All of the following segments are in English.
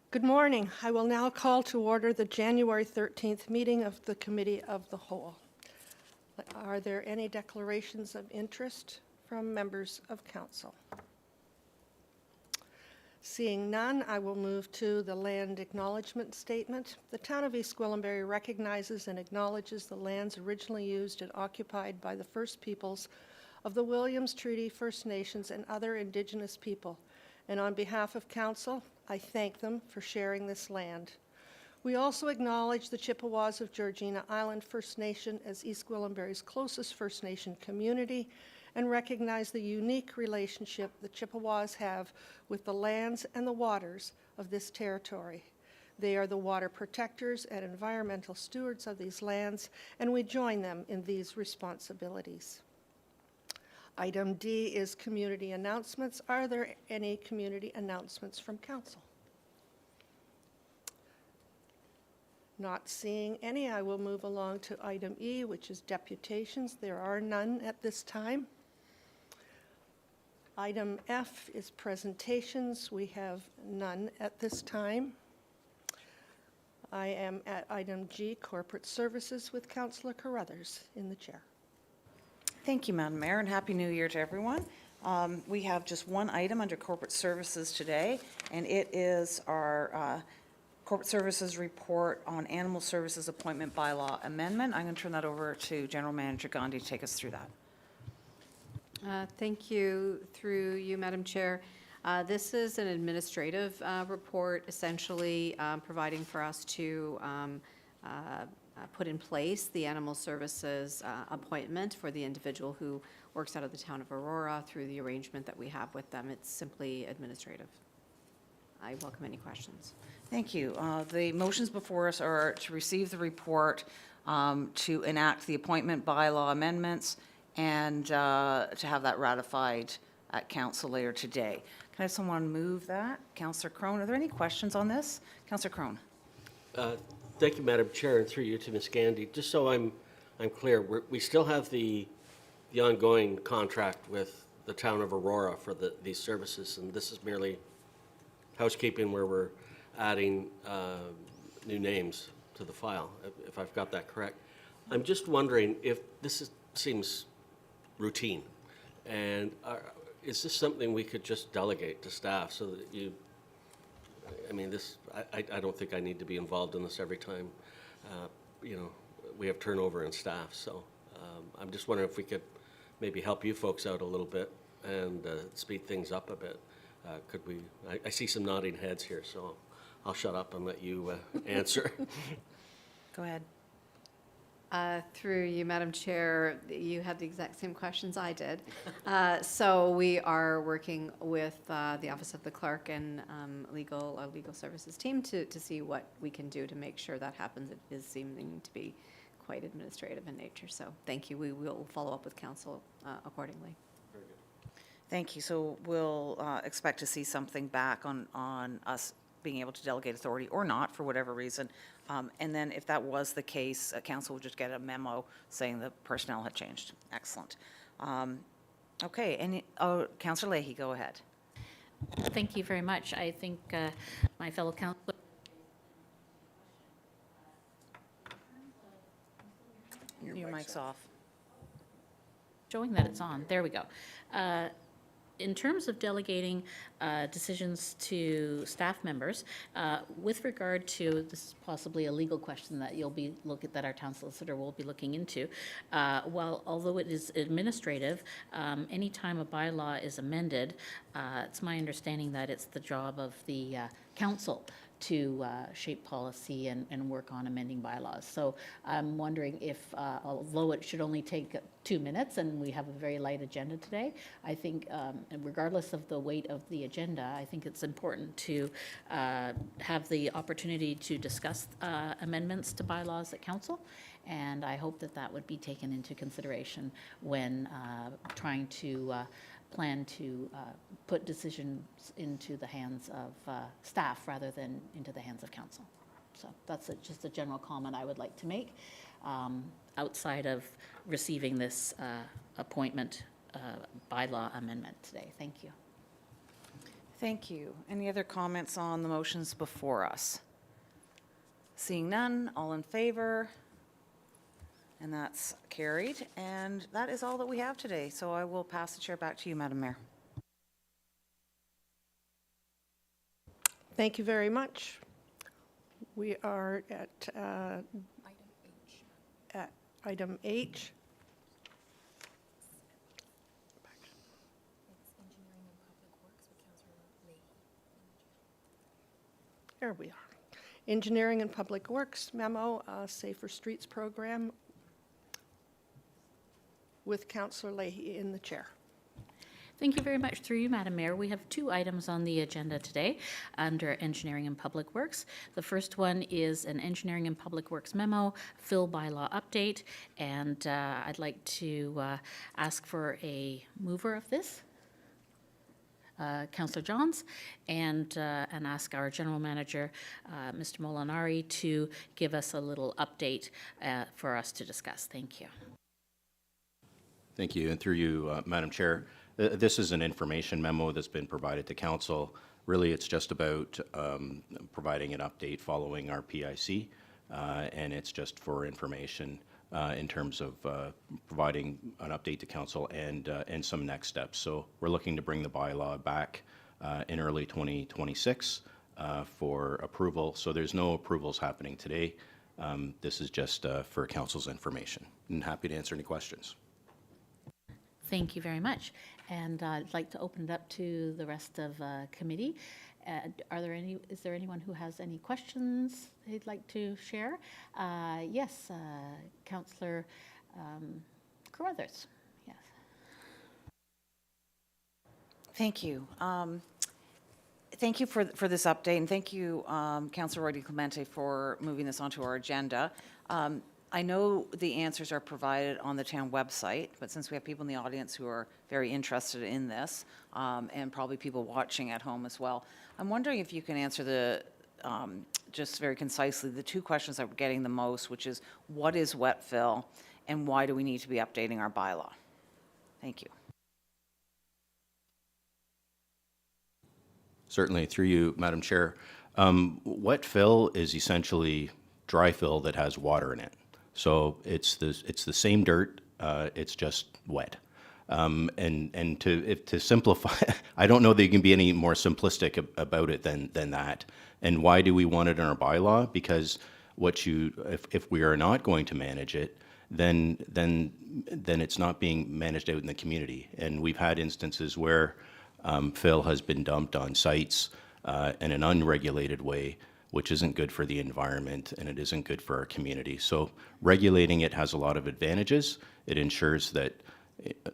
Good morning. I will now call to order the January 13th meeting of the Committee of the Whole. Are there any declarations of interest from members of Council? Seeing none, I will move to the Land Acknowledgement Statement. The Town of East Gwillimbury recognizes and acknowledges the lands originally used and occupied by the First Peoples of the Williams Treaty First Nations and other Indigenous people. And on behalf of Council, I thank them for sharing this land. We also acknowledge the Chippewas of Georgina Island First Nation as East Gwillimbury's closest First Nation community and recognize the unique relationship the Chippewas have with the lands and the waters of this territory. They are the water protectors and environmental stewards of these lands, and we join them in these responsibilities. Item D is community announcements. Are there any community announcements from Council? Not seeing any, I will move along to item E, which is deputations. There are none at this time. Item F is presentations. We have none at this time. I am at item G, corporate services, with Councillor Carruthers in the chair. Thank you, Madam Mayor, and Happy New Year to everyone. We have just one item under corporate services today, and it is our corporate services report on animal services appointment bylaw amendment. I'm going to turn that over to General Manager Gandhi to take us through that. Thank you. Through you, Madam Chair. This is an administrative report, essentially providing for us to put in place the animal services appointment for the individual who works out of the town of Aurora through the arrangement that we have with them. It's simply administrative. I welcome any questions. Thank you. The motions before us are to receive the report, to enact the appointment bylaw amendments, and to have that ratified at Council later today. Can I have someone move that? Councillor Crone, are there any questions on this? Councillor Crone. Thank you, Madam Chair, and through you to Ms. Gandy. Just so I'm clear, we still have the ongoing contract with the town of Aurora for these services, and this is merely housekeeping where we're adding new names to the file, if I've got that correct. I'm just wondering if seems routine, and is this something we could just delegate to staff so that you, I mean, I don't think I need to be involved in this every time, we have turnover in staff. So I'm just wondering if we could maybe help you folks out a little bit and speed things up a bit. Could we, I see some nodding heads here, so I'll shut up and let you answer. Go ahead. Through you, Madam Chair, you had the exact same questions I did. So we are working with the Office of the Clerk and legal services team to see what we can do to make sure that happens. It is seeming to be quite administrative in nature. So thank you. We will follow up with Council accordingly. Very good. Thank you. So we'll expect to see something back on us being able to delegate authority or not for whatever reason. And then if that was the case, Council would just get a memo saying the personnel had changed. Excellent. Okay, Councillor Lahey, go ahead. Thank you very much. I think my fellow councillor. Your mic's off. Showing that it's on. There we go. In terms of delegating decisions to staff members, with regard to, this is possibly a legal question that that our town solicitor will be looking into. Although it is administrative, anytime a bylaw is amended, it's my understanding that it's the job of the council to shape policy and work on amending bylaws. So I'm wondering if, although it should only take 2 minutes and we have a very light agenda today, I think regardless of the weight of the agenda, I think it's important to have the opportunity to discuss amendments to bylaws at council. And I hope that that would be taken into consideration when trying to plan to put decisions into the hands of staff rather than into the hands of council. So that's just a general comment I would like to make outside of receiving this appointment bylaw amendment today. Thank you. Thank you. Any other comments on the motions before us? Seeing none, all in favor? And that's carried. And that is all that we have today. So I will pass the chair back to you, Madam Mayor. Thank you very much. We are at item H. There we are. Engineering and Public Works memo, Safer Streets Program with Councillor Lahey in the chair. Thank you very much. Through you, Madam Mayor, we have 2 items on the agenda today under Engineering and Public Works. The first one is an Engineering and Public Works memo, fill bylaw update, and I'd like to ask for a mover of this, Councillor Johns, and ask our General Manager, Mr. Molinari, to give us a little update for us to discuss. Thank you. Thank you. And through you, Madam Chair, this is an information memo that's been provided to Council. Really, it's just about providing an update following our PIC, and it's just for information in terms of providing an update to Council and some next steps. So we're looking to bring the bylaw back in early 2026 for approval. So there's no approvals happening today. This is just for Council's information. And happy to answer any questions. Thank you very much. And I'd like to open it up to the rest of committee. Is there anyone who has any questions they'd like to share? Yes, Councillor Carruthers. Yes. Thank you. Thank you for this update, and thank you, Councillor Roy-DiClemente, for moving this onto our agenda. I know the answers are provided on the town website, but since we have people in the audience who are very interested in this, and probably people watching at home as well, I'm wondering if you can answer just very concisely, the 2 questions that we're getting the most, which is, what is wet fill, and why do we need to be updating our bylaw? Thank you. Certainly, through you, Madam Chair. Wet fill is essentially dry fill that has water in it. So it's the same dirt, it's just wet. And to simplify, I don't know that you can be any more simplistic about it than that. And why do we want it in our bylaw? Because if we are not going to manage it, then it's not being managed out in the community. And we've had instances where fill has been dumped on sites in an unregulated way, which isn't good for the environment and it isn't good for our community. So regulating it has a lot of advantages. It ensures that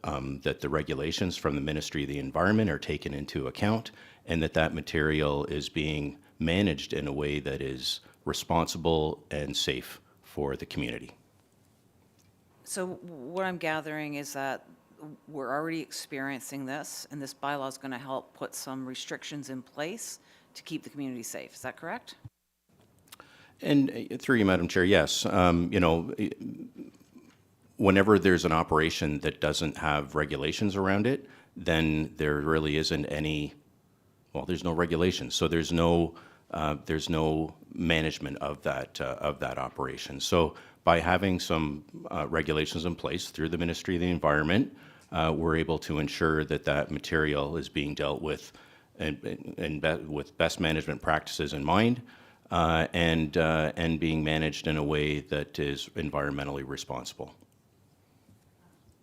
the regulations from the Ministry of the Environment are taken into account and that material is being managed in a way that is responsible and safe for the community. So what I'm gathering is that we're already experiencing this, and this bylaw is going to help put some restrictions in place to keep the community safe. Is that correct? And through you, Madam Chair, yes. Whenever there's an operation that doesn't have regulations around it, then there really isn't there's no regulations. So there's no management of that operation. So by having some regulations in place through the Ministry of the Environment, we're able to ensure that material is being dealt with with best management practices in mind, and being managed in a way that is environmentally responsible.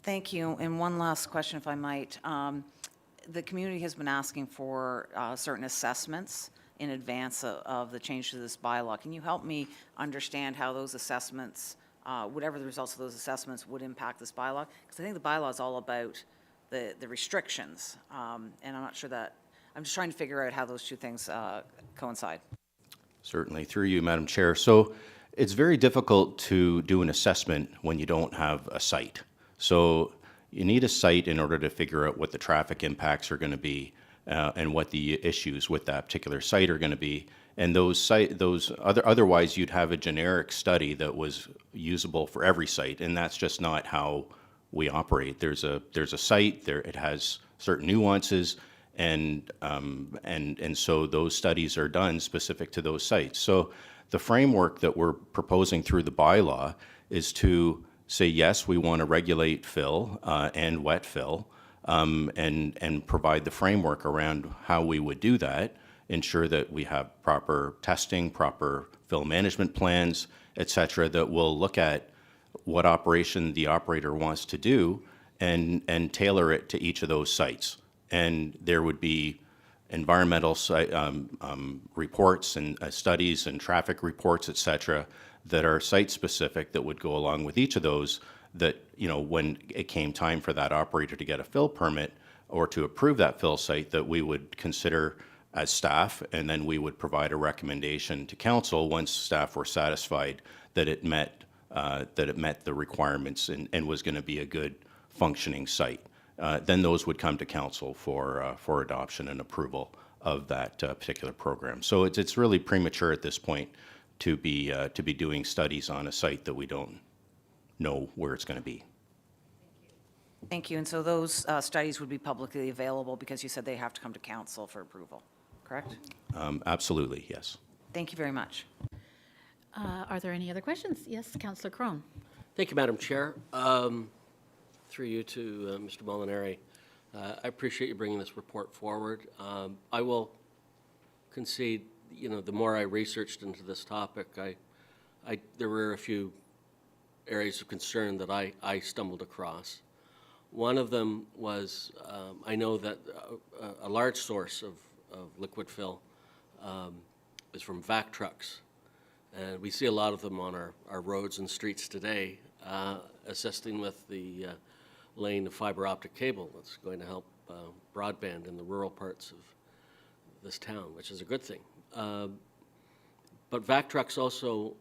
Thank you. And one last question, if I might. The community has been asking for certain assessments in advance of the change to this bylaw. Can you help me understand how those assessments, whatever the results of those assessments, would impact this bylaw? Because I think the bylaw is all about the restrictions, and I'm not sure that, I'm just trying to figure out how those 2 things coincide. Certainly, through you, Madam Chair. So it's very difficult to do an assessment when you don't have a site. So you need a site in order to figure out what the traffic impacts are going to be and what the issues with that particular site are going to be. And otherwise you'd have a generic study that was usable for every site, and that's just not how we operate. There's a site there, it has certain nuances, and so those studies are done specific to those sites. So the framework that we're proposing through the bylaw is to say, yes, we want to regulate fill and wet fill, and provide the framework around how we would do that, ensure that we have proper testing, proper fill management plans, et cetera, that will look at what operation the operator wants to do and tailor it to each of those sites. And there would be environmental reports and studies and traffic reports, et cetera, that are site-specific that would go along with each of those, that, you know, when it came time for that operator to get a fill permit or to approve that fill site, that we would consider as staff, and then we would provide a recommendation to council once staff were satisfied that it met the requirements and was going to be a good functioning site. Then those would come to council for adoption and approval of that particular program. So it's really premature at this point to be doing studies on a site that we don't know where it's going to be. Thank you. And so those studies would be publicly available because you said they have to come to council for approval, correct? Absolutely, yes. Thank you very much. Are there any other questions? Yes, Councillor Crone. Thank you, Madam Chair. Through you to Mr. Molinari. I appreciate you bringing this report forward. I will concede, you know, the more I researched into this topic, there were a few areas of concern that I stumbled across. One of them was, I know that a large source of liquid fill is from vac trucks. And we see a lot of them on our roads and streets today, assisting with the laying of fiber optic cable that's going to help broadband in the rural parts of this town, which is a good thing. But vac trucks also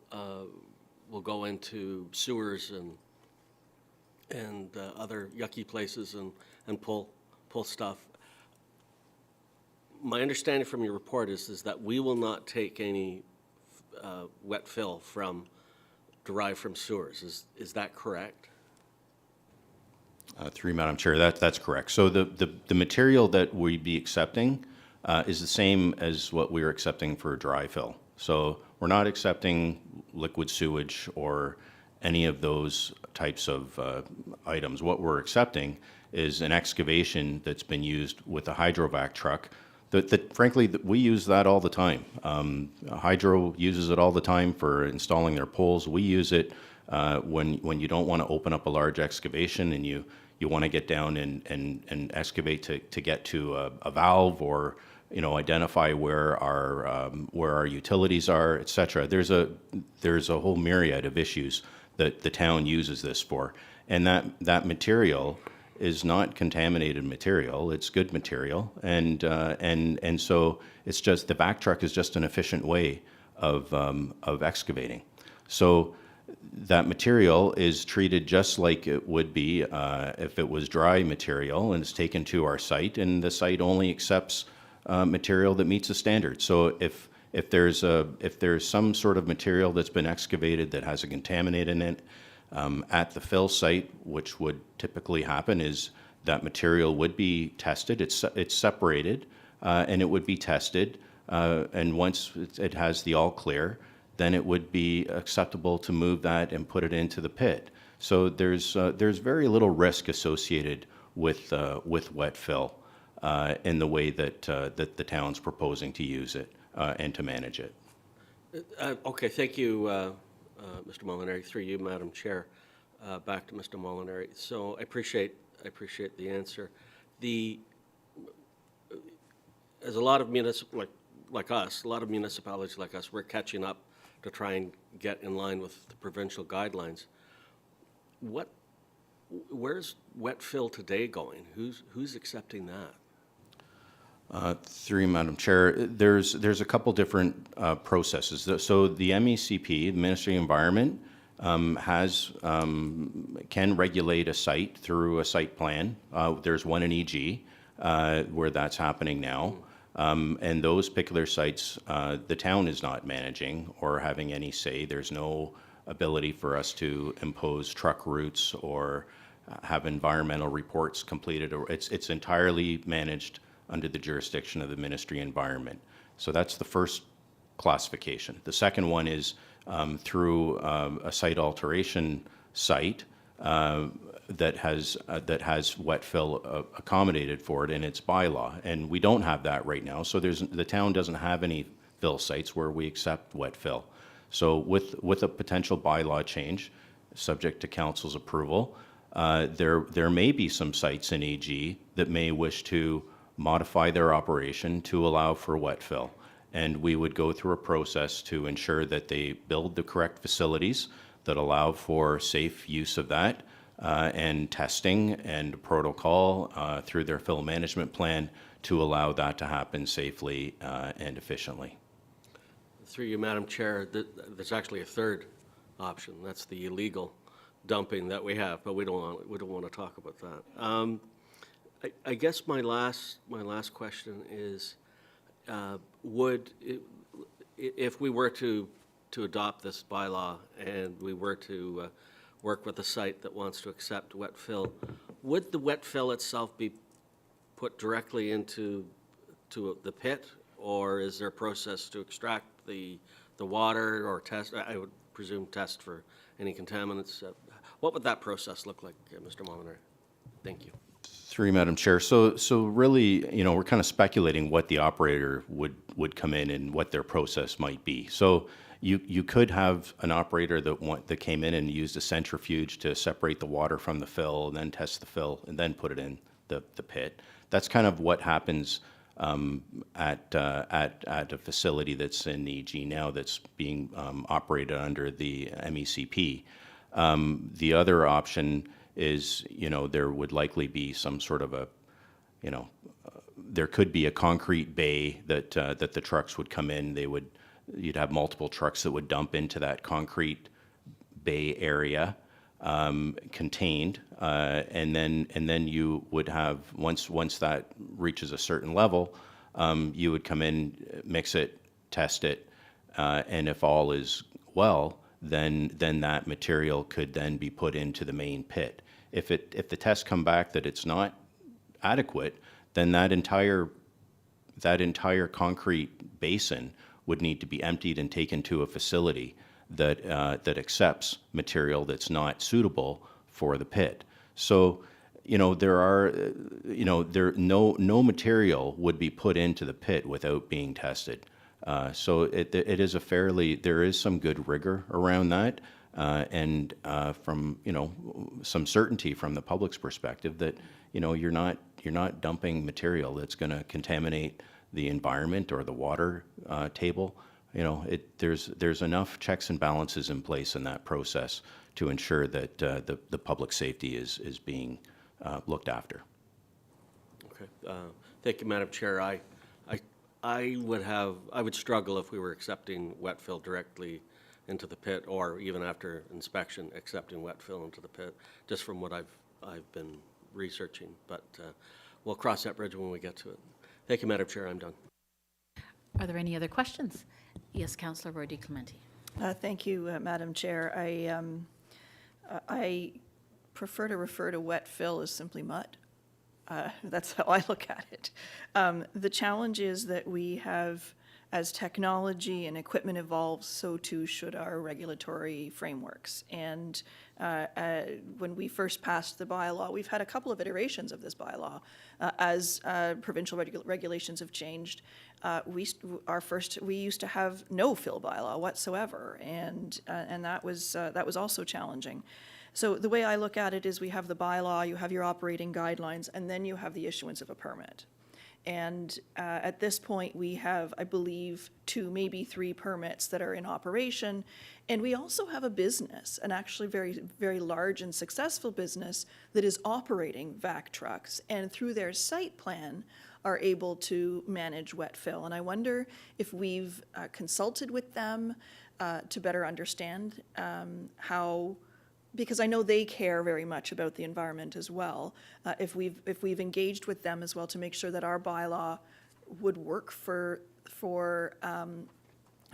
will go into sewers and other yucky places and pull stuff. My understanding from your report is that we will not take any wet fill derived from sewers. Is that correct? Through you, Madam Chair, that's correct. So the material that we'd be accepting is the same as what we are accepting for dry fill. So we're not accepting liquid sewage or any of those types of items. What we're accepting is an excavation that's been used with a hydrovac truck. Frankly, we use that all the time. Hydro uses it all the time for installing their poles. We use it when you don't want to open up a large excavation and you want to get down and excavate to get to a valve, or, you know, identify where our utilities are, et cetera. There's a whole myriad of issues that the town uses this for, and that material is not contaminated material. It's good material, and so it's just the vac truck is just an efficient way of excavating. So that material is treated just like it would be if it was dry material, and it's taken to our site, and the site only accepts material that meets the standard. So if there's some sort of material that's been excavated that has a contaminant in it, at the fill site, which would typically happen, is that material would be tested. It's separated, and it would be tested, and once it has the all clear, then it would be acceptable to move that and put it into the pit. So there's very little risk associated with wet fill in the way that the town's proposing to use it and to manage it. Okay, thank you, Mr. Molinari. Through you, Madam Chair. Back to Mr. Molinari. So I appreciate the answer. As a lot of municipalities like us, we're catching up to try and get in line with the provincial guidelines. Where's wet fill today going? Who's accepting that? Through you, Madam Chair, there's a couple different processes. So the MECP, the Ministry of Environment, can regulate a site through a site plan. There's one in EG where that's happening now. And those particular sites, the town is not managing or having any say. There's no ability for us to impose truck routes or have environmental reports completed. It's entirely managed under the jurisdiction of the Ministry of Environment. So that's the first classification. The second one is through a site alteration site that has wet fill accommodated for it in its bylaw, and we don't have that right now. So the town doesn't have any fill sites where we accept wet fill. So with a potential bylaw change, subject to council's approval, there may be some sites in AG that may wish to modify their operation to allow for wet fill. And we would go through a process to ensure that they build the correct facilities that allow for safe use of that and testing and protocol through their fill management plan to allow that to happen safely and efficiently. Through you, Madam Chair, there's actually a third option. That's the illegal dumping that we have, but we don't want to talk about that. I guess my last question is, if we were to adopt this bylaw and we were to work with a site that wants to accept wet fill, would the wet fill itself be put directly into the pit, or is there a process to extract the water or test? I would presume test for any contaminants. What would that process look like, Mr. Mominer? Thank you. Through you, Madam Chair. So really, we're kind of speculating what the operator would come in and what their process might be. So you could have an operator that came in and used a centrifuge to separate the water from the fill, and then test the fill, and then put it in the pit. That's kind of what happens at a facility that's in EG now that's being operated under the MECP. The other option is, there would likely be some sort of there could be a concrete bay that the trucks would come in. You'd have multiple trucks that would dump into that concrete bay area, contained, and then you would have, once that reaches a certain level, you would come in, mix it, test it, and if all is well, then that material could then be put into the main pit. If the tests come back that it's not adequate, then that entire concrete basin would need to be emptied and taken to a facility that accepts material that's not suitable for the pit. So, no material would be put into the pit without being tested. So there is some good rigor around that, and from some certainty from the public's perspective that you're not dumping material that's going to contaminate the environment or the water table. There's enough checks and balances in place in that process to ensure that the public safety is being looked after. Okay. Thank you, Madam Chair. I would struggle if we were accepting wet fill directly into the pit, or even after inspection accepting wet fill into the pit, just from what I've been researching. But we'll cross that bridge when we get to it. Thank you, Madam Chair. I'm done. Are there any other questions? Yes, Councillor Roy-DiClemente. Thank you, Madam Chair. I prefer to refer to wet fill as simply mud. That's how I look at it. The challenge is that we have, as technology and equipment evolves, so too should our regulatory frameworks. And when we first passed the bylaw, we've had a couple of iterations of this bylaw. As provincial regulations have changed, we used to have no fill bylaw whatsoever, and that was also challenging. So the way I look at it is we have the bylaw, you have your operating guidelines, and then you have the issuance of a permit. And at this point, we have, I believe, 2, maybe 3 permits that are in operation. And we also have a business, an actually very, very large and successful business that is operating vac trucks, and through their site plan are able to manage wet fill. And I wonder if we've consulted with them to better understand how, because I know they care very much about the environment as well, if we've engaged with them as well to make sure that our bylaw would work for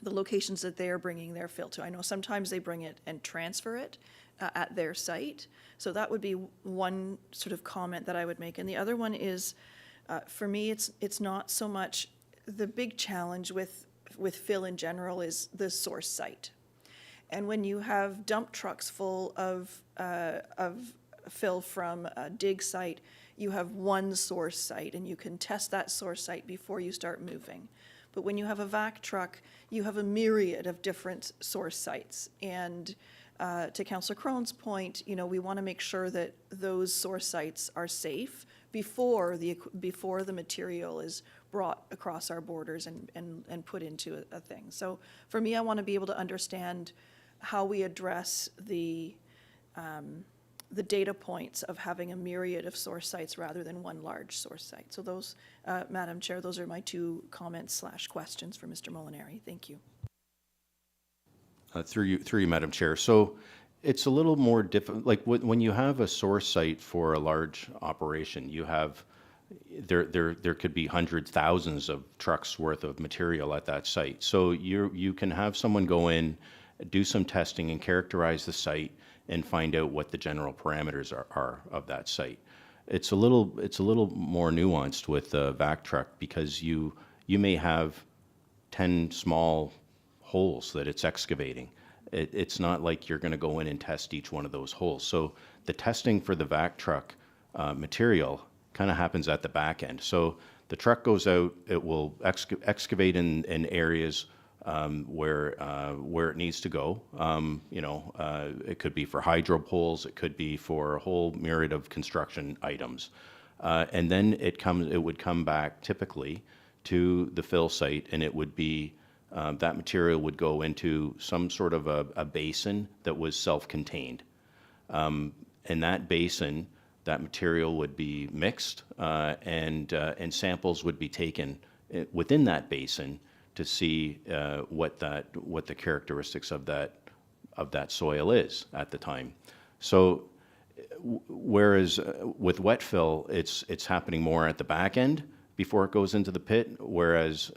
the locations that they are bringing their fill to. I know sometimes they bring it and transfer it at their site. So that would be one sort of comment that I would make. And the other one is, For me, it's not so much, the big challenge with fill in general is the source site. And when you have dump trucks full of fill from a dig site, you have one source site, and you can test that source site before you start moving. But when you have a vac truck, you have a myriad of different source sites. And to Councillor Crone's point, you know, we want to make sure that those source sites are safe before the material is brought across our borders and put into a thing. So for me, I want to be able to understand how we address the data points of having a myriad of source sites rather than one large source site. So those, Madam Chair, those are my 2 comments / questions for Mr. Molinari. Thank you. Through you, Madam Chair. So it's a little more difficult, like when you have a source site for a large operation, you have, there could be hundreds, thousands of trucks worth of material at that site. So you can have someone go in, do some testing and characterize the site and find out what the general parameters are of that site. It's a little more nuanced with a vac truck because you may have 10 small holes that it's excavating. It's not like you're going to go in and test each one of those holes. So the testing for the vac truck material kind of happens at the back end. So the truck goes out, it will excavate in areas where it needs to go. You know, it could be for hydro poles, it could be for a whole myriad of construction items. And then it would come back typically to the fill site, and it would be that material would go into some sort of a basin that was self-contained. In that basin, that material would be mixed, and samples would be taken within that basin to see what the characteristics of that soil is at the time. So, whereas with wet fill, it's happening more at the back end before it goes into the pit, whereas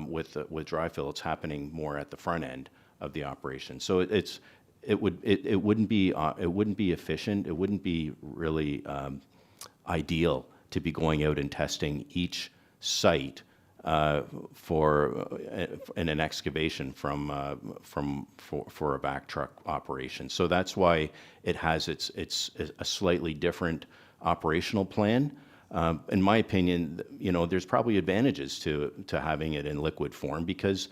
with dry fill, it's happening more at the front end of the operation. So it wouldn't be efficient. It wouldn't be really ideal to be going out and testing each site for an excavation for a back truck operation. So that's why it has it's a slightly different operational plan. In my opinion, you know, there's probably advantages to having it in liquid form because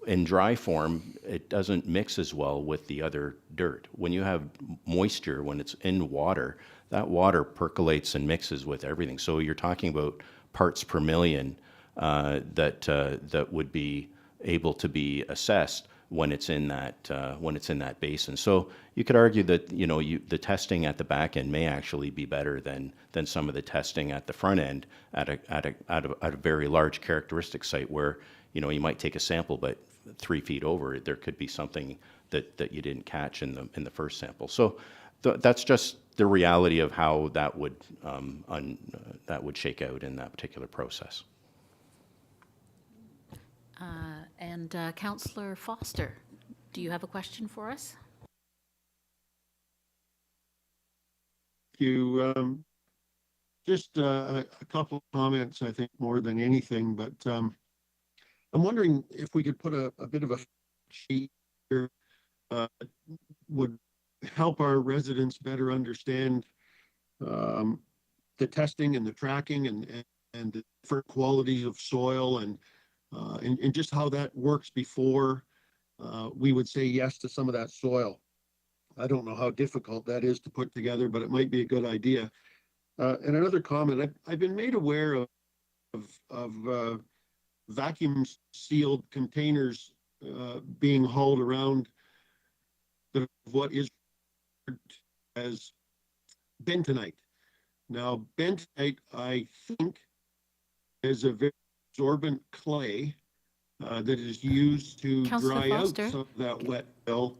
in dry form, it doesn't mix as well with the other dirt. When you have moisture, when it's in water, that water percolates and mixes with everything. So you're talking about parts per million that would be able to be assessed when it's in that basin. So you could argue that, you know, the testing at the back end may actually be better than some of the testing at the front end at a very large characteristic site where, you know, you might take a sample, but 3 feet over there could be something that you didn't catch in the first sample. So that's just the reality of how that would shake out in that particular process. And Councillor Foster, do you have a question for us? You just a couple of comments, I think, more than anything, but I'm wondering if we could put a bit of a sheet here would help our residents better understand the testing and the tracking and the different qualities of soil and just how that works before we would say yes to some of that soil. I don't know how difficult that is to put together, but it might be a good idea. And another comment, I've been made aware of vacuum sealed containers being hauled around what is as bentonite. Now, bentonite, I think, is a very absorbent clay that is used to Councillor dry Foster? out some of that wet fill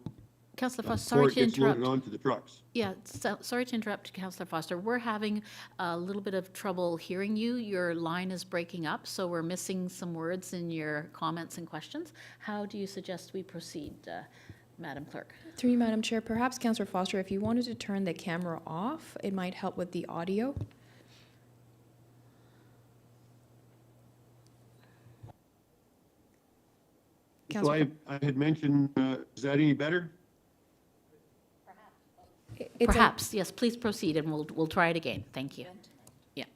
Councillor Foster, before sorry it to gets loaded interrupt. onto the trucks. Yeah, sorry to interrupt, Councillor Foster. We're having a little bit of trouble hearing you. Your line is breaking up, so we're missing some words in your comments and questions. How do you suggest we proceed, Madam Clerk? Through you, Madam Chair, perhaps Councillor Foster, if you wanted to turn the camera off, it might help with the audio. So Councillor, I had mentioned, is that any better? it's Perhaps, yes, please proceed, and we'll try it again. Thank you. Yeah.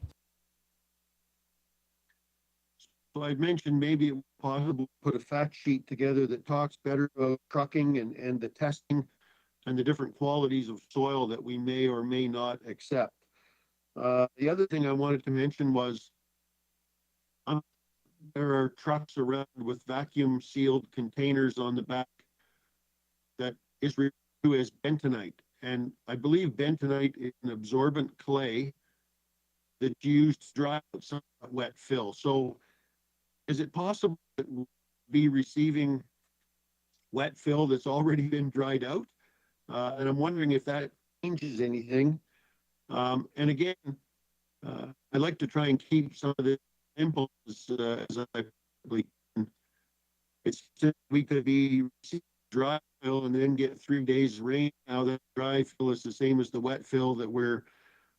So I mentioned maybe it was possible to put a fact sheet together that talks better about trucking and the testing and the different qualities of soil that we may or may not accept. The other thing I wanted to mention was there are trucks around with vacuum sealed containers on the back that is referred to as bentonite. And I believe bentonite is an absorbent clay that's used to dry out some wet fill. So is it possible that we'll be receiving wet fill that's already been dried out? And I'm wondering if that changes anything. And again, I'd like to try and keep some of the impulse as I possibly can. It's we could be receiving dry fill and then get 3 days rain. Now that dry fill is the same as the wet fill that we're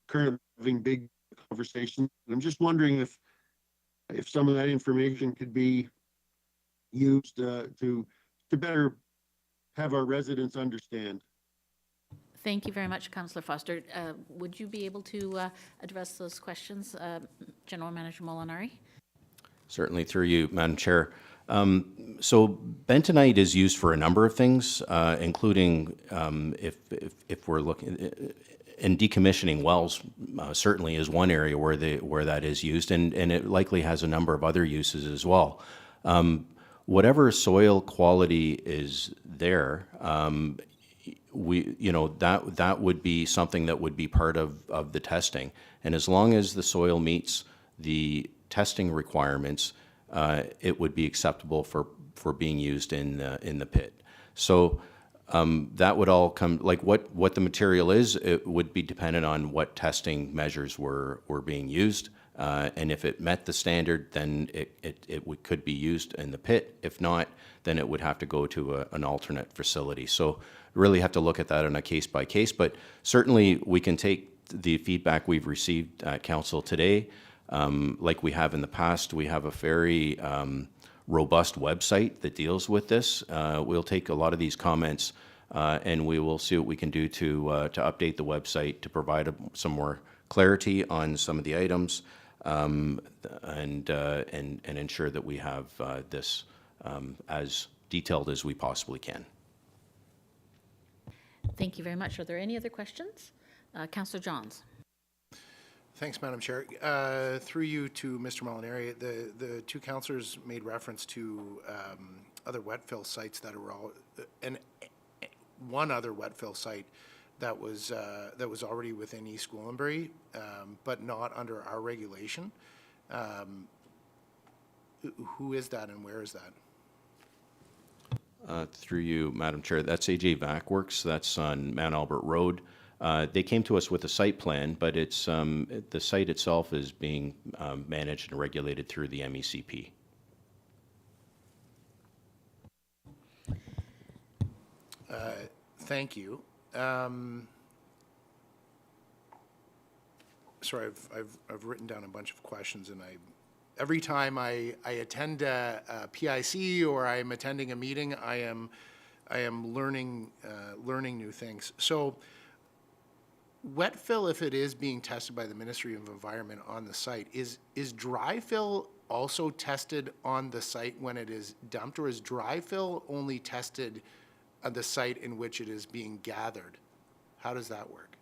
currently having big conversations. I'm just wondering if some of that information could be used to better have our residents understand. Thank you very much, Councillor Foster. Would you be able to address those questions, General Manager Molinari? Certainly, through you, Madam Chair. So bentonite is used for a number of things, including if we're looking in decommissioning wells. Certainly is one area where that is used, and it likely has a number of other uses as well. Whatever soil quality is there, that would be something that would be part of the testing, and as long as the soil meets the testing requirements, it would be acceptable for being used in the pit. So that would all come, like what the material is, it would be dependent on what testing measures were being used. And if it met the standard, then it could be used in the pit. If not, then it would have to go to an alternate facility. So really have to look at that on a case by case, but certainly we can take the feedback we've received at council today. Like we have in the past, we have a very robust website that deals with this. We'll take a lot of these comments and we will see what we can do to update the website to provide some more clarity on some of the items and ensure that we have this as detailed as we possibly can. Thank you very much. Are there any other questions? Councillor Johns. Thanks, Madam Chair. Through you to Mr. Molinari, the two councillors made reference to other wet fill sites that are all, and one other wet fill site that was already within East Gwillimbury, but not under our regulation. Who is that and where is that? Through you, Madam Chair, that's AJ Vac Works. That's on Mount Albert Road. They came to us with a site plan, but it's the site itself is being managed and regulated through the MECP. Thank you. Sorry, I've written down a bunch of questions, and every time I attend a PIC or I'm attending a meeting, I am learning new things. So, wet fill, if it is being tested by the Ministry of Environment on the site, is dry fill also tested on the site when it is dumped, or is dry fill only tested at the site in which it is being gathered? How does that work?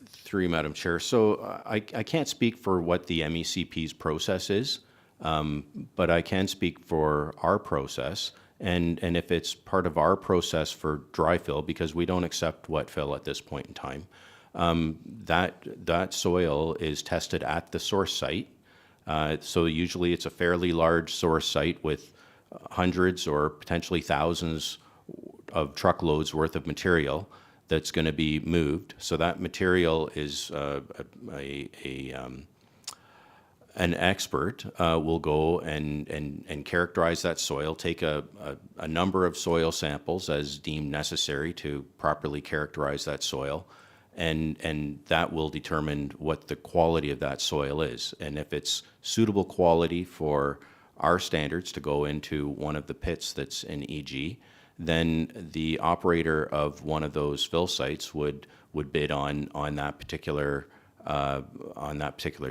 Through you, Madam Chair. So I can't speak for what the MECP's process is, but I can speak for our process. And if it's part of our process for dry fill, because we don't accept wet fill at this point in time, that soil is tested at the source site. So usually it's a fairly large source site with hundreds or potentially thousands of truckloads worth of material that's going to be moved. So that material is an expert will go and characterize that soil, take a number of soil samples as deemed necessary to properly characterize that soil, and that will determine what the quality of that soil is. And if it's suitable quality for our standards to go into one of the pits that's in EG, then the operator of one of those fill sites would bid on that particular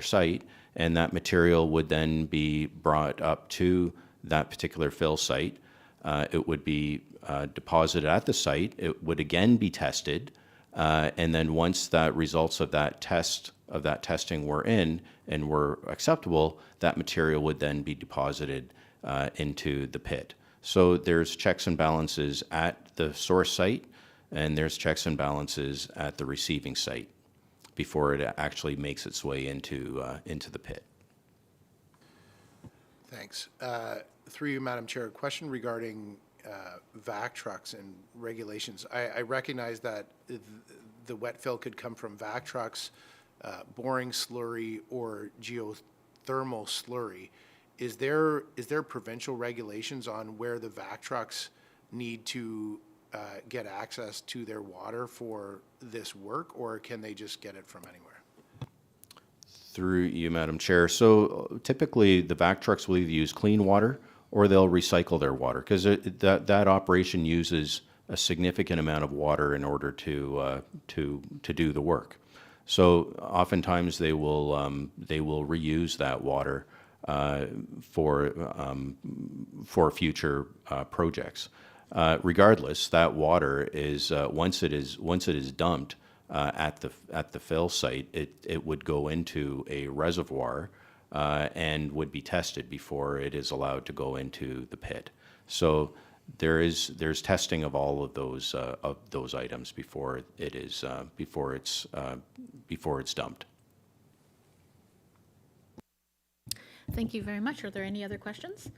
site, and that material would then be brought up to that particular fill site. It would be deposited at the site. It would again be tested, and then once the results of that testing were in and were acceptable, that material would then be deposited into the pit. So there's checks and balances at the source site, and there's checks and balances at the receiving site before it actually makes its way into the pit. Thanks. Through you, Madam Chair, a question regarding vac trucks and regulations. I recognize that the wet fill could come from vac trucks, boring slurry, or geothermal slurry. Is there provincial regulations on where the vac trucks need to get access to their water for this work, or can they just get it from anywhere? Through you, Madam Chair. So typically, the vac trucks will either use clean water or they'll recycle their water, because that operation uses a significant amount of water in order to do the work. So oftentimes they will reuse that water for future projects. Regardless, that water is once it is dumped at the fill site, it would go into a reservoir and would be tested before it is allowed to go into the pit. So there's testing of all of those items before it's dumped. Thank you very much. Are there any other questions?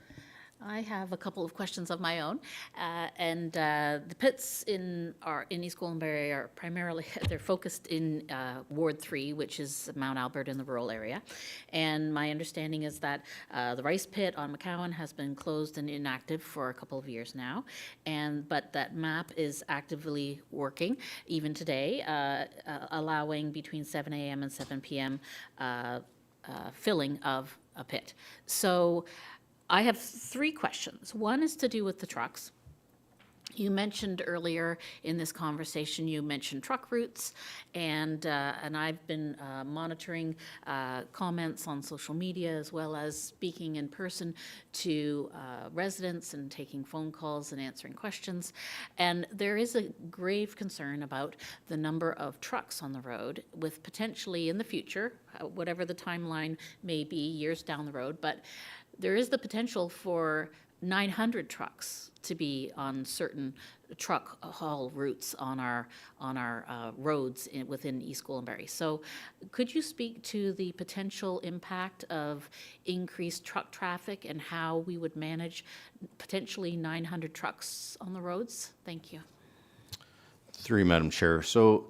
I have a couple of questions of my own, the pits in East Gwillimbury are primarily, they're focused in Ward 3, which is Mount Albert in the rural area, and my understanding is that the rice pit on McCowan has been closed and inactive for a couple of years now, but that MAP is actively working even today, allowing between 7 a.m. and 7 p.m. Filling of a pit. So I have three questions. One is to do with the trucks. You mentioned earlier in this conversation, you mentioned truck routes, and I've been monitoring comments on social media as well as speaking in person to residents and taking phone calls and answering questions. And there is a grave concern about the number of trucks on the road, with potentially in the future, whatever the timeline may be, years down the road, but there is the potential for 900 trucks to be on certain truck haul routes on our roads within East Gwillimbury. So could you speak to the potential impact of increased truck traffic and how we would manage potentially 900 trucks on the roads? Thank you. Through you, Madam Chair. So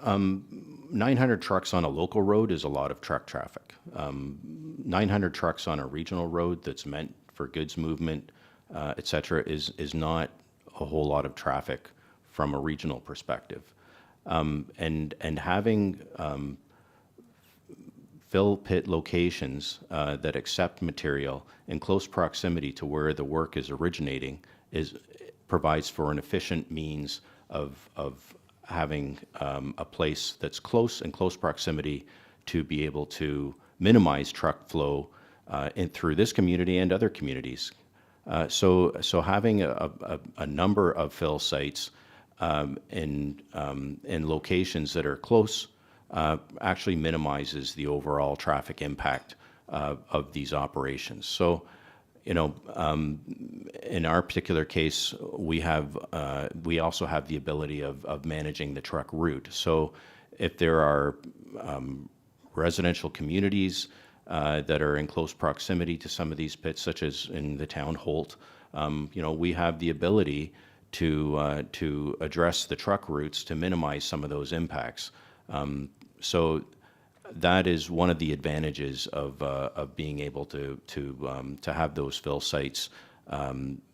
900 trucks on a local road is a lot of truck traffic. 900 trucks on a regional road that's meant for goods movement, et cetera, is not a whole lot of traffic from a regional perspective. And having fill pit locations that accept material in close proximity to where the work is originating provides for an efficient means of having a place that's in close proximity to be able to minimize truck flow through this community and other communities. So having a number of fill sites in locations that are close actually minimizes the overall traffic impact of these operations. So, in our particular case, we also have the ability of managing the truck route. So if there are residential communities that are in close proximity to some of these pits, such as in the town Holt, we have the ability to address the truck routes to minimize some of those impacts. So that is one of the advantages of being able to have those fill sites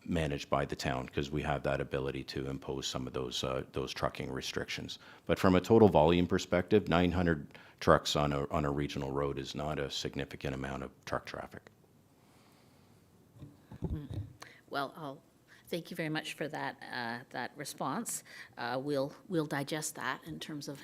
managed by the town, because we have that ability to impose some of those trucking restrictions. But from a total volume perspective, 900 trucks on a regional road is not a significant amount of truck traffic. Well, thank you very much for that, that response. We'll digest that in terms of,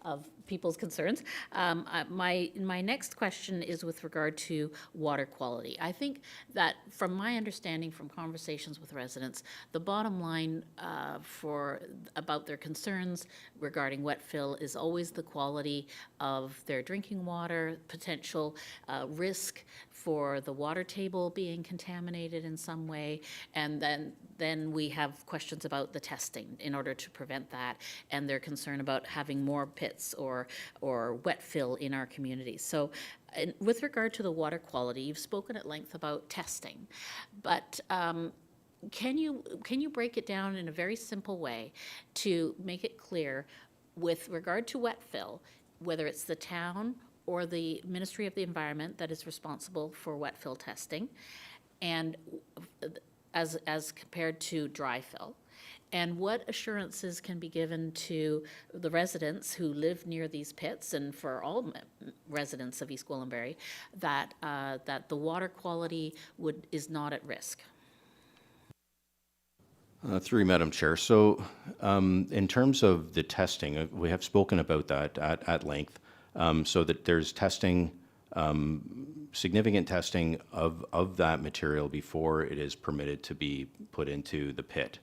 of people's concerns. My next question is with regard to water quality. I think that from my understanding from conversations with residents, the bottom line about their concerns regarding wet fill is always the quality of their drinking water, potential risk for the water table being contaminated in some way, and then we have questions about the testing in order to prevent that, and their concern about having more pits or wet fill in our communities. So with regard to the water quality, you've spoken at length about testing, but can you break it down in a very simple way to make it clear with regard to wet fill, whether it's the town or the Ministry of the Environment that is responsible for wet fill testing, and as compared to dry fill? And what assurances can be given to the residents who live near these pits, and for all residents of East Gwillimbury, that the water quality is not at risk? Through you, Madam Chair. So in terms of the testing, we have spoken about that at length, so that there's testing, significant testing of that material before it is permitted to be put into the pit.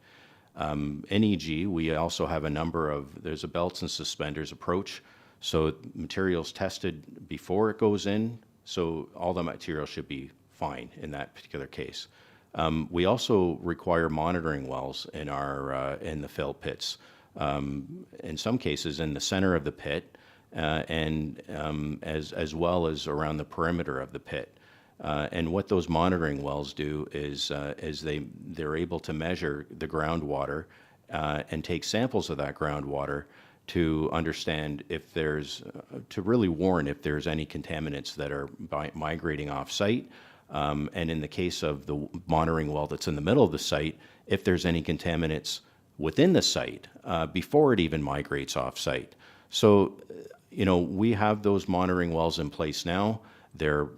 NEG, we also have a number of, there's a belts and suspenders approach, so materials tested before it goes in, so all the material should be fine in that particular case. We also require monitoring wells in our in the fill pits. In some cases, in the center of the pit, and as well as around the perimeter of the pit. And what those monitoring wells do is they're able to measure the groundwater and take samples of that groundwater to understand if there's to really warn if there's any contaminants that are migrating off site. And in the case of the monitoring well that's in the middle of the site, if there's any contaminants within the site before it even migrates off site. So, we have those monitoring wells in place now. They're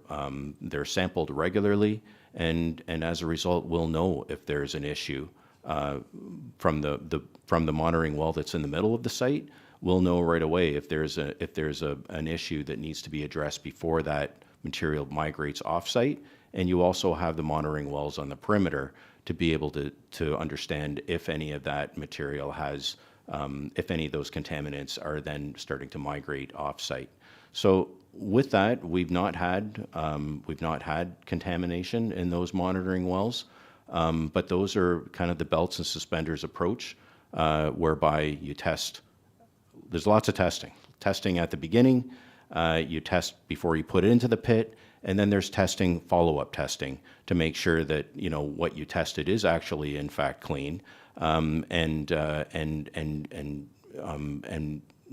sampled regularly, and as a result, we'll know if there's an issue from the monitoring well that's in the middle of the site. We'll know right away if there's an issue that needs to be addressed before that material migrates off site. And you also have the monitoring wells on the perimeter to be able to understand if any of that material has, if any of those contaminants are then starting to migrate off site. So with that, we've not had contamination in those monitoring wells, but those are kind of the belts and suspenders approach, whereby you test. There's lots of testing. Testing at the beginning, you test before you put it into the pit, and then there's testing, follow-up testing, to make sure that what you tested is actually in fact clean, and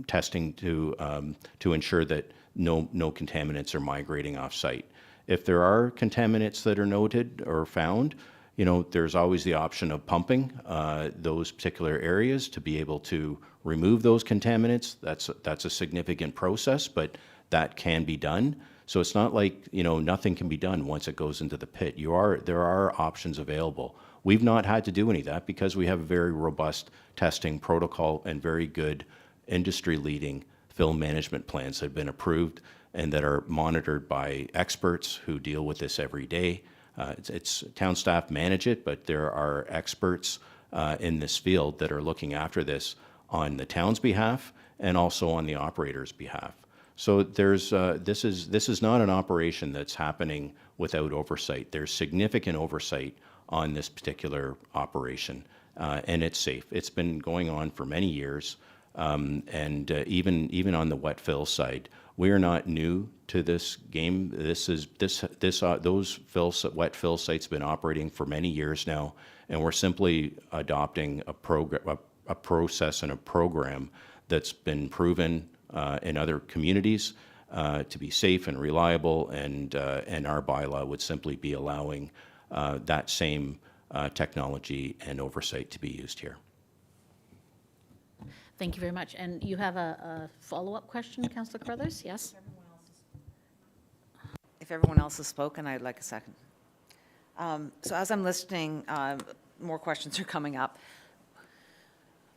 testing to ensure that no contaminants are migrating off site. If there are contaminants that are noted or found, there's always the option of pumping those particular areas to be able to remove those contaminants. That's a significant process, but that can be done. So it's not like, nothing can be done once it goes into the pit. There are options available. We've not had to do any of that because we have a very robust testing protocol and very good industry-leading fill management plans that have been approved and that are monitored by experts who deal with this every day. It's town staff manage it, but there are experts in this field that are looking after this on the town's behalf and also on the operator's behalf. So there's this is not an operation that's happening without oversight. There's significant oversight on this particular operation, and it's safe. It's been going on for many years, and even on the wet fill side, we are not new to this game. Those wet fill sites have been operating for many years now, and we're simply adopting a process and a program that's been proven in other communities to be safe and reliable, and our bylaw would simply be allowing that same technology and oversight to be used here. Thank you very much. And you have a follow-up question, Councillor Carruthers? Yes? If everyone else has spoken, I'd like a second. So as I'm listening, more questions are coming up.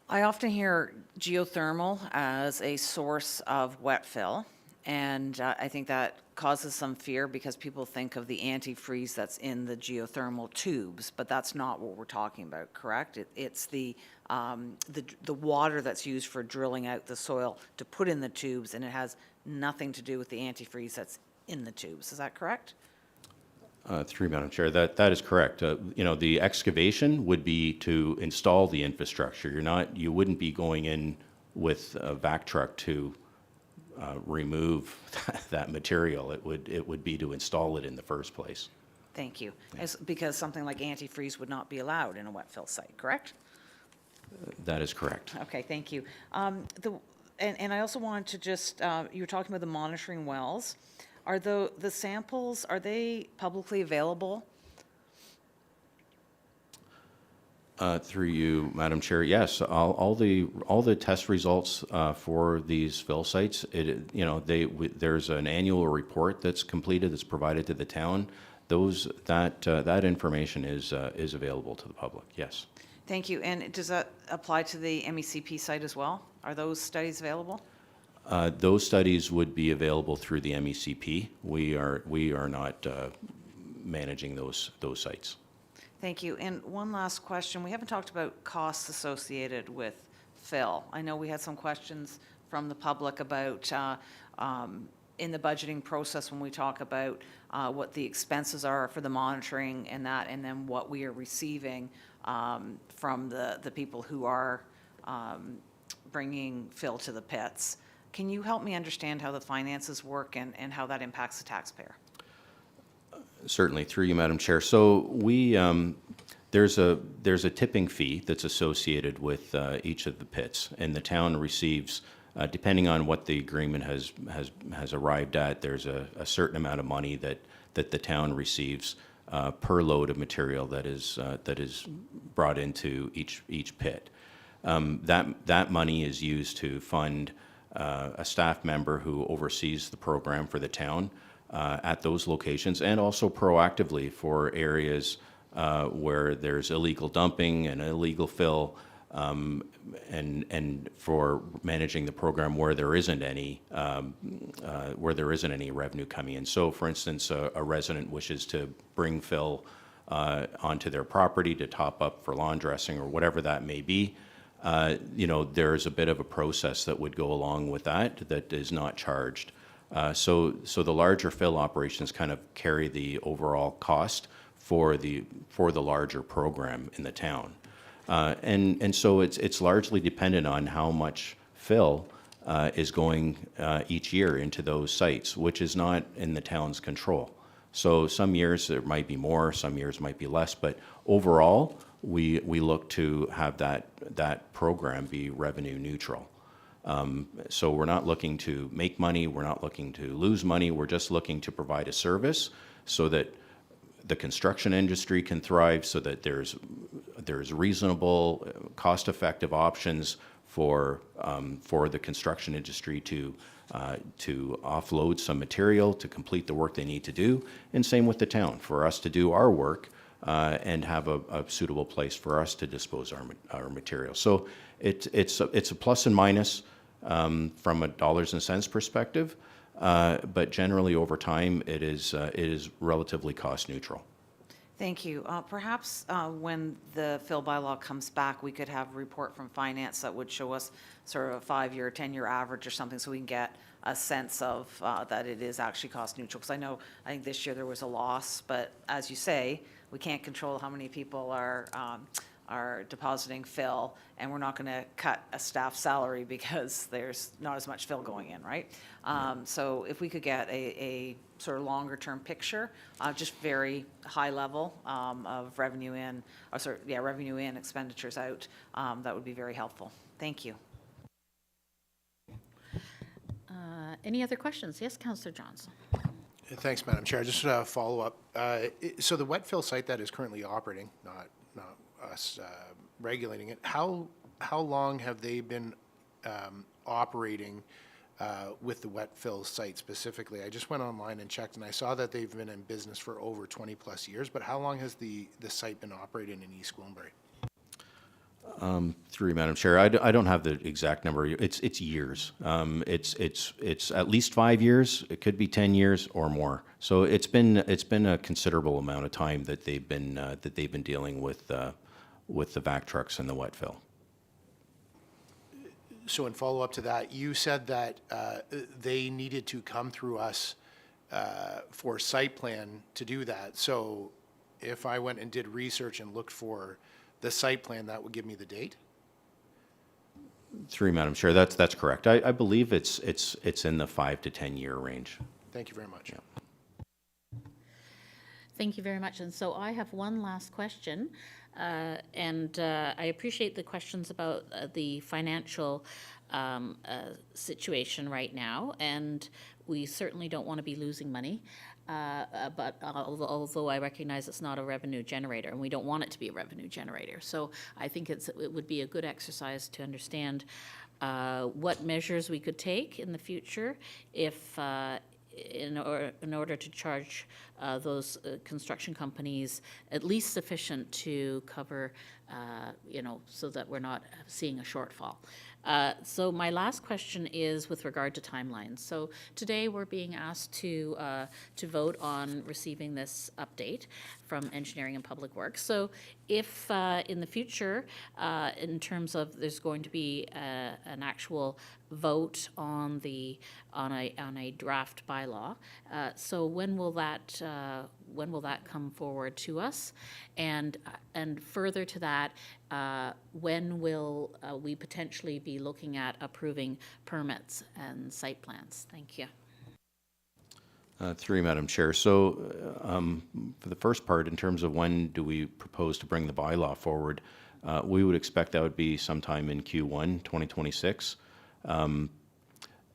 I often hear geothermal as a source of wet fill, and I think that causes some fear because people think of the antifreeze that's in the geothermal tubes, but that's not what we're talking about, correct? It's the water that's used for drilling out the soil to put in the tubes, and it has nothing to do with the antifreeze that's in the tubes. Is that correct? Through Madam Chair, that is correct. You know, the excavation would be to install the infrastructure. You wouldn't be going in with a vac truck to remove that material. It would be to install it in the first place. Thank you. Because something like antifreeze would not be allowed in a wet fill site, correct? That is correct. Okay, thank you. And I also wanted to just, you were talking about the monitoring wells. Are the samples, are they publicly available? Through you, Madam Chair, yes. All the test results for these fill sites, there's an annual report that's completed that's provided to the town. That information is available to the public. Yes. Thank you. And does that apply to the MECP site as well? Are those studies available? Those studies would be available through the MECP. We are not managing those sites. Thank you. And one last question. We haven't talked about costs associated with fill. I know we had some questions from the public about in the budgeting process when we talk about what the expenses are for the monitoring and that, and then what we are receiving from the people who are bringing fill to the pits. Can you help me understand how the finances work and how that impacts the taxpayer? Certainly, through you, Madam Chair. So there's a tipping fee that's associated with each of the pits, and the town receives, depending on what the agreement has arrived at, there's a certain amount of money that the town receives per load of material that is brought into each pit. That money is used to fund a staff member who oversees the program for the town at those locations, and also proactively for areas where there's illegal dumping and illegal fill, and for managing the program where there isn't any revenue coming in. So, for instance, a resident wishes to bring fill onto their property to top up for lawn dressing or whatever that may be. There's a bit of a process that would go along with that is not charged. So the larger fill operations kind of carry the overall cost for the larger program in the town. And so it's largely dependent on how much fill is going each year into those sites, which is not in the town's control. So some years there might be more, some years might be less, but overall, we look to have that program be revenue neutral. So we're not looking to make money, we're not looking to lose money, we're just looking to provide a service so that the construction industry can thrive, so that there's reasonable, cost-effective options for the construction industry to offload some material to complete the work they need to do, and same with the town, for us to do our work and have a suitable place for us to dispose our material. So it's a plus and minus from a dollars and cents perspective, but generally over time it is relatively cost neutral. Thank you. Perhaps when the fill bylaw comes back, we could have a report from finance that would show us sort of a 5-year, 10-year average or something, so we can get a sense of that it is actually cost neutral. Because I think this year there was a loss, but as you say, we can't control how many people are depositing fill, and we're not going to cut a staff salary because there's not as much fill going in, right? So if we could get a sort of longer term picture, just very high level of revenue in, revenue in, expenditures out, that would be very helpful. Thank you. Any other questions? Yes, Councillor Johnson. Thanks, Madam Chair. Just a follow-up. So the wet fill site that is currently operating, not us regulating it, how long have they been operating with the wet fill site specifically. I just went online and checked, and I saw that they've been in business for over 20-plus years, but how long has the site been operating in East Gwillimbury? Through you, Madam Chair, I don't have the exact number. It's years. It's at least 5 years. It could be 10 years or more. So it's been a considerable amount of time that they've been dealing with the vac trucks and the wet fill. So in follow-up to that, you said that they needed to come through us for site plan to do that. So if I went and did research and looked for the site plan, that would give me the date? Through you, Madam Chair, that's correct. I believe it's in the 5 to 10 year range. Thank you very much. Yeah. Thank you very much. And so I have one last question, and I appreciate the questions about the financial situation right now, and we certainly don't want to be losing money. But although I recognize it's not a revenue generator, and we don't want it to be a revenue generator. So I think it would be a good exercise to understand what measures we could take in the future if in order to charge those construction companies at least sufficient to cover, so that we're not seeing a shortfall. So my last question is with regard to timelines. So today we're being asked to vote on receiving this update from Engineering and Public Works. So if in the future, in terms of there's going to be an actual vote on a draft bylaw, so when will that come forward to us? And further to that, when will we potentially be looking at approving permits and site plans? Thank you. Through you, Madam Chair. So for the first part, in terms of when do we propose to bring the bylaw forward, we would expect that would be sometime in Q1 2026. And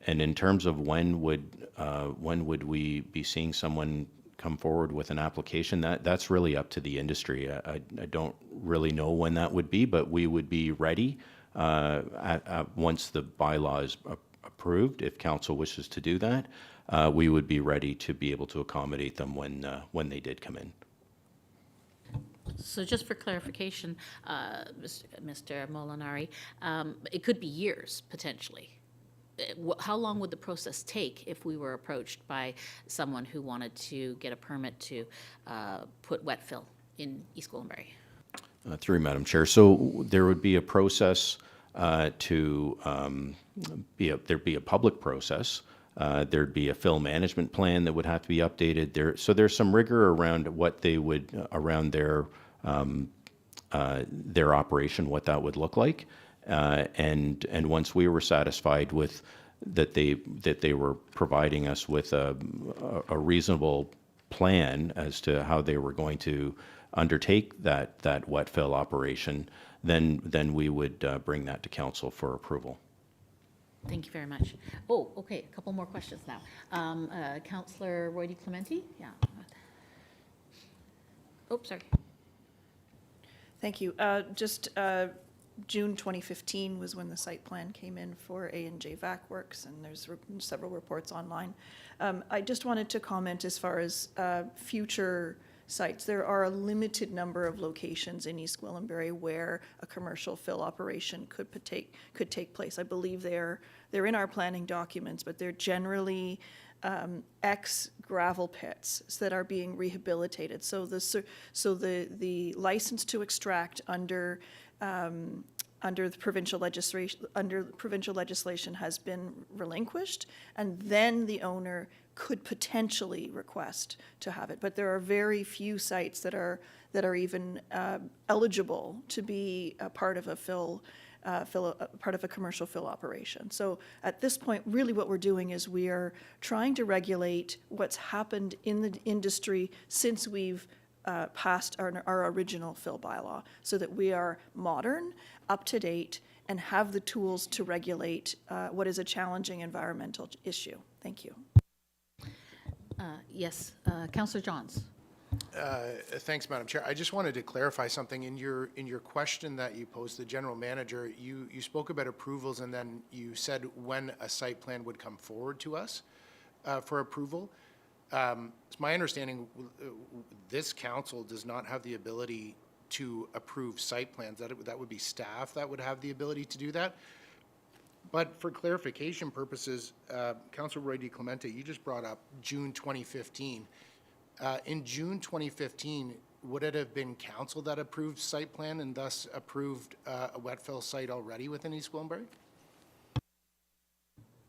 in terms of when would we be seeing someone come forward with an application, that's really up to the industry. I don't really know when that would be, but we would be ready once the bylaw is approved, if council wishes to do that. We would be ready to be able to accommodate them when they did come in. So just for clarification, Mr. Molinari, it could be years potentially. How long would the process take if we were approached by someone who wanted to get a permit to put wet fill in East Gwillimbury? Through you, Madam Chair. So there would be a process there'd be a public process. There'd be a fill management plan that would have to be updated. So there's some rigor around what they would around their operation, what that would look like. And once we were satisfied with that they were providing us with a reasonable plan as to how they were going to undertake that wet fill operation, then we would bring that to council for approval. Thank you very much. Oh, okay, a couple more questions now. Councillor Roy-DiClemente? Yeah. Oh, sorry. Thank you. June 2015 was when the site plan came in for A&J VAC Works, and there's several reports online. I just wanted to comment as far as future sites. There are a limited number of locations in East Gwillimbury where a commercial fill operation could take place. I believe they're in our planning documents, but they're generally ex-gravel pits that are being rehabilitated. So the license to extract under the provincial legislation has been relinquished, and then the owner could potentially request to have it. But there are very few sites that are even eligible to be a part of a part of a commercial fill operation. So at this point, really what we're doing is we are trying to regulate what's happened in the industry since we've passed our original fill bylaw, so that we are modern, up to date, and have the tools to regulate what is a challenging environmental issue. Thank you. Yes, Councillor Johns. Thanks, Madam Chair. I just wanted to clarify something. In your question that you posed, the general manager, you spoke about approvals, and then you said when a site plan would come forward to us for approval. It's my understanding this council does not have the ability to approve site plans. That would be staff that would have the ability to do that. But for clarification purposes, Councillor Roy-DiClemente, you just brought up June 2015. In June 2015, would it have been council that approved site plan and thus approved a wet fill site already within East Gwillimbury?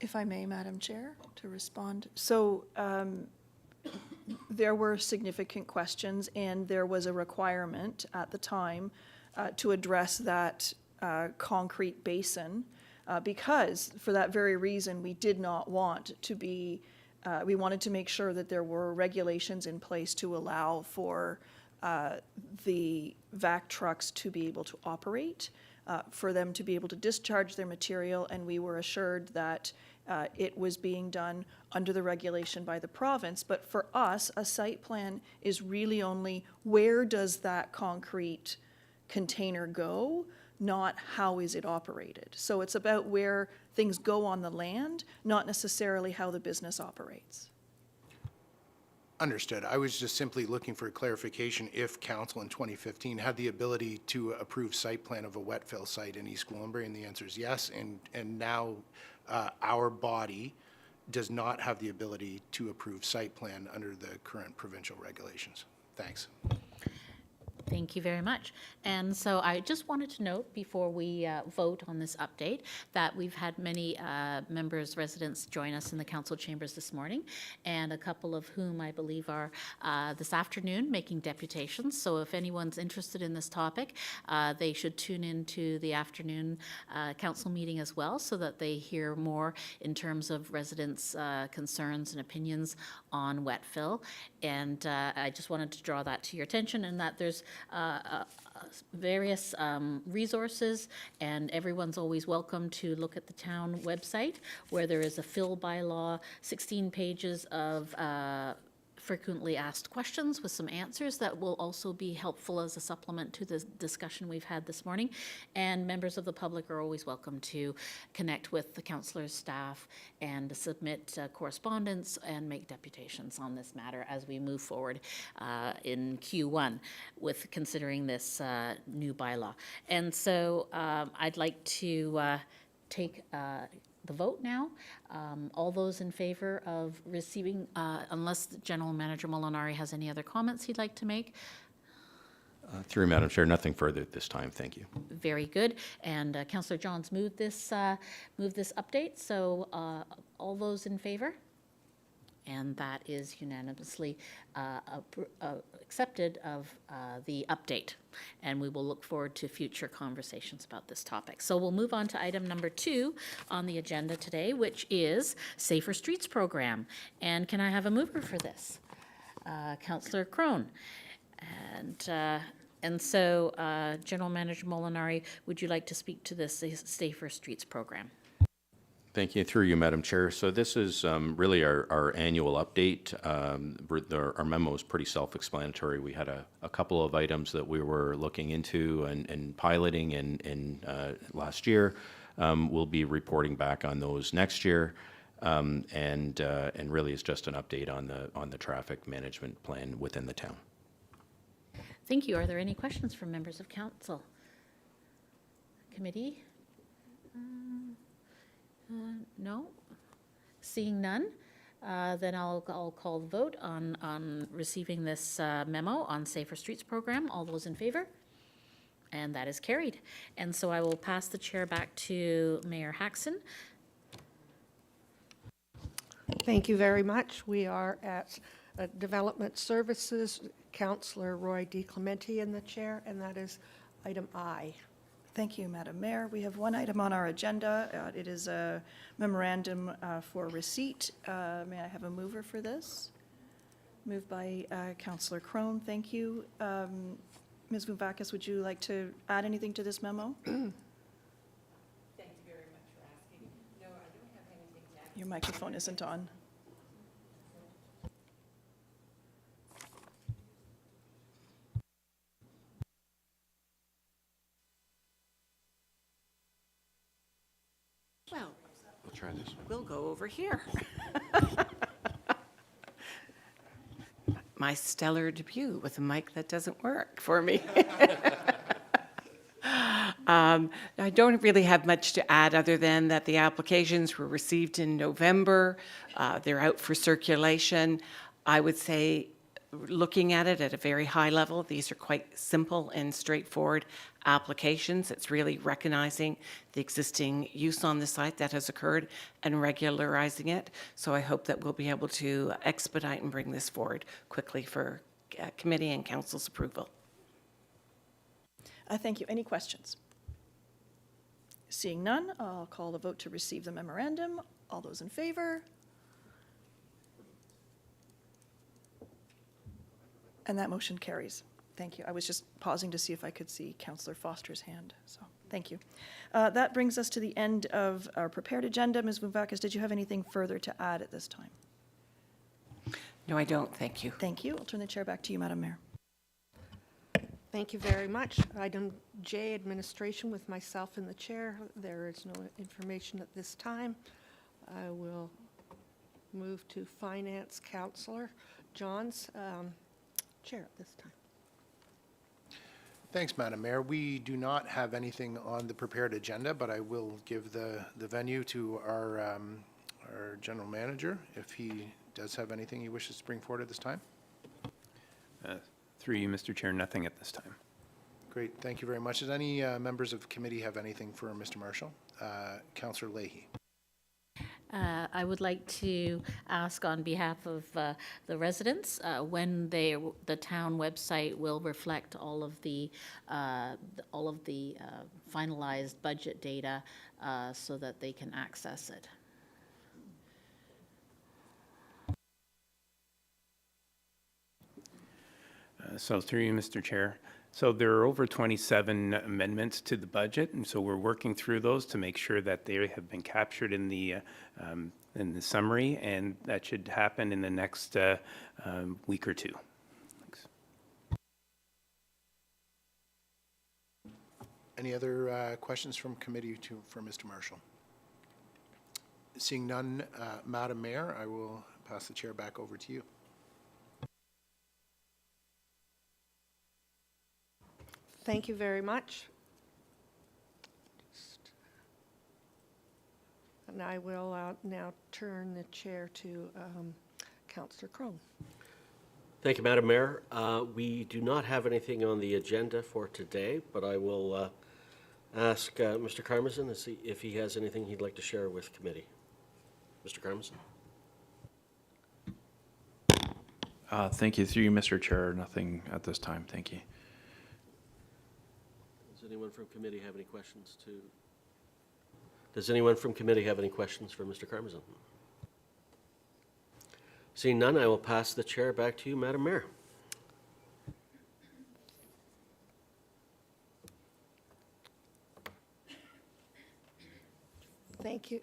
If I may, Madam Chair, to respond. So there were significant questions, and there was a requirement at the time to address that concrete basin because for that very reason, we did not want to be, we wanted to make sure that there were regulations in place to allow for the vac trucks to be able to operate, for them to be able to discharge their material, and we were assured that it was being done under the regulation by the province. But for us, a site plan is really only where does that concrete container go, not how is it operated. So it's about where things go on the land, not necessarily how the business operates. Understood. I was just simply looking for clarification if council in 2015 had the ability to approve site plan of a wet fill site in East Gwillimbury, and the answer is yes. And now our body does not have the ability to approve site plan under the current provincial regulations. Thanks. Thank you very much. And so I just wanted to note before we vote on this update that we've had many members, residents join us in the council chambers this morning, and a couple of whom I believe are this afternoon making deputations. So if anyone's interested in this topic, they should tune into the afternoon council meeting as well so that they hear more in terms of residents' concerns and opinions on wet fill. And I just wanted to draw that to your attention, and that there's various resources, and everyone's always welcome to look at the town website where there is a fill bylaw, 16 pages of frequently asked questions with some answers that will also be helpful as a supplement to the discussion we've had this morning. And members of the public are always welcome to connect with the councillors' staff and submit correspondence and make deputations on this matter as we move forward in Q1 with considering this new bylaw. And so I'd like to take the vote now. All those in favor of receiving, unless General Manager Molinari has any other comments he'd like to make? Through Madam Chair, nothing further at this time. Thank you. Very good. And Councillor Johns moved this update. So all those in favor? And that is unanimously accepted of the update. And we will look forward to future conversations about this topic. So we'll move on to item number 2 on the agenda today, which is Safer Streets Program. And can I have a mover for this? Councillor Crone. And so, General Manager Molinari, would you like to speak to this Safer Streets Program? Thank you. Through you, Madam Chair. So this is really our annual update. Our memo is pretty self-explanatory. We had a couple of items that we were looking into and piloting in last year. We'll be reporting back on those next year. And really it's just an update on the traffic management plan within the town. Thank you. Are there any questions from members of council? Committee? No? Seeing none, then I'll call the vote on receiving this memo on Safer Streets Program. All those in favor? And that is carried. And so I will pass the chair back to Mayor Hackson. Thank you very much. We are at Development Services, Councillor Roy-DiClemente in the chair, and that is item I. Thank you, Madam Mayor. We have one item on our agenda. It is a memorandum for receipt. May I have a mover for this? Moved by Councillor Crone. Thank you. Ms. Vouvakis, would you like to add anything to this memo? Thank you very much for asking. No, I don't have anything to add. Your microphone isn't on. I'll try this one. We'll go over here. My stellar debut with a mic that doesn't work for me. I don't really have much to add other than that the applications were received in November. They're out for circulation. I would say, looking at it at a very high level, these are quite simple and straightforward applications. It's really recognizing the existing use on the site that has occurred and regularizing it. So I hope that we'll be able to expedite and bring this forward quickly for committee and council's approval. Thank you. Any questions? Seeing none, I'll call the vote to receive the memorandum. All those in favor? And that motion carries. Thank you. I was just pausing to see if I could see Councillor Foster's hand, so thank you. That brings us to the end of our prepared agenda. Ms. Vouvakis, did you have anything further to add at this time? No, I don't. Thank you. Thank you. I'll turn the chair back to you, Madam Mayor. Thank you very much. Item J, administration with myself in the chair. There is no information at this time. I will move to Finance Councillor John's chair at this time. Thanks, Madam Mayor. We do not have anything on the prepared agenda, but I will give the venue to our general manager if he does have anything he wishes to bring forward at this time. Through you, Mr. Chair, nothing at this time. Great, thank you very much. Does any members of committee have anything for Mr. Marshall? Councillor Lahey. I would like to ask on behalf of the residents when the town website will reflect all of the finalized budget data so that they can access it. So through you, Mr. Chair. So there are over 27 amendments to the budget, and so we're working through those to make sure that they have been captured in the summary, and that should happen in the next week or two. Thanks. Any other questions from committee for Mr. Marshall? Seeing none, Madam Mayor, I will pass the chair back over to you. Thank you very much. And I will now turn the chair to Councillor Crone. Thank you, Madam Mayor. We do not have anything on the agenda for today, but I will ask Mr. Carmazin if he has anything he'd like to share with committee. Mr. Carmazin. Thank you. Through you, Mr. Chair, nothing at this time. Thank you. Does anyone from committee have any questions to? Does anyone from committee have any questions for Mr. Carmazin? Seeing none, I will pass the chair back to you, Madam Mayor. Thank you.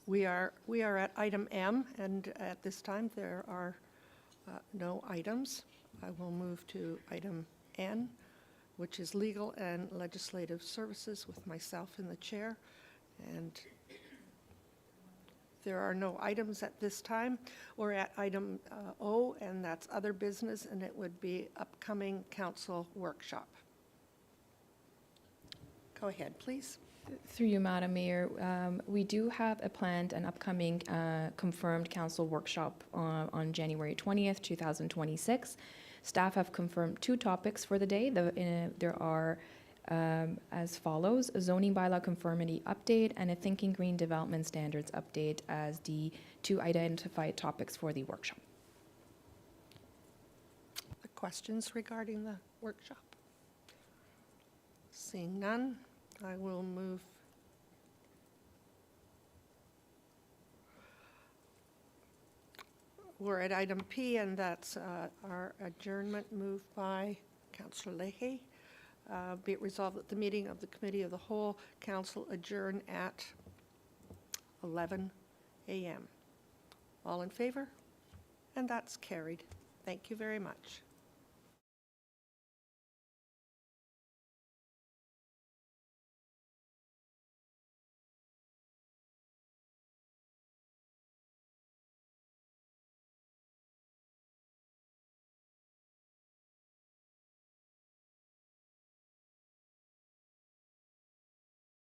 We are at item M, and at this time there are no items. I will move to item N, which is legal and legislative services with myself in the chair. And there are no items at this time. We're at item O, and that's other business, and it would be upcoming council workshop. Go ahead, please. Through you, Madam Mayor, we do have a planned and upcoming confirmed council workshop on January 20th, 2026. Staff have confirmed 2 topics for the day. There are as follows: a zoning bylaw conformity update and a Thinking Green development standards update as the 2 identified topics for the workshop. The questions regarding the workshop? Seeing none, I will move. We're at item P, and that's our adjournment moved by Councillor Lahey. Be it resolved that the meeting of the Committee of the Whole Council adjourn at 11 a.m. All in favor? And that's carried. Thank you very much.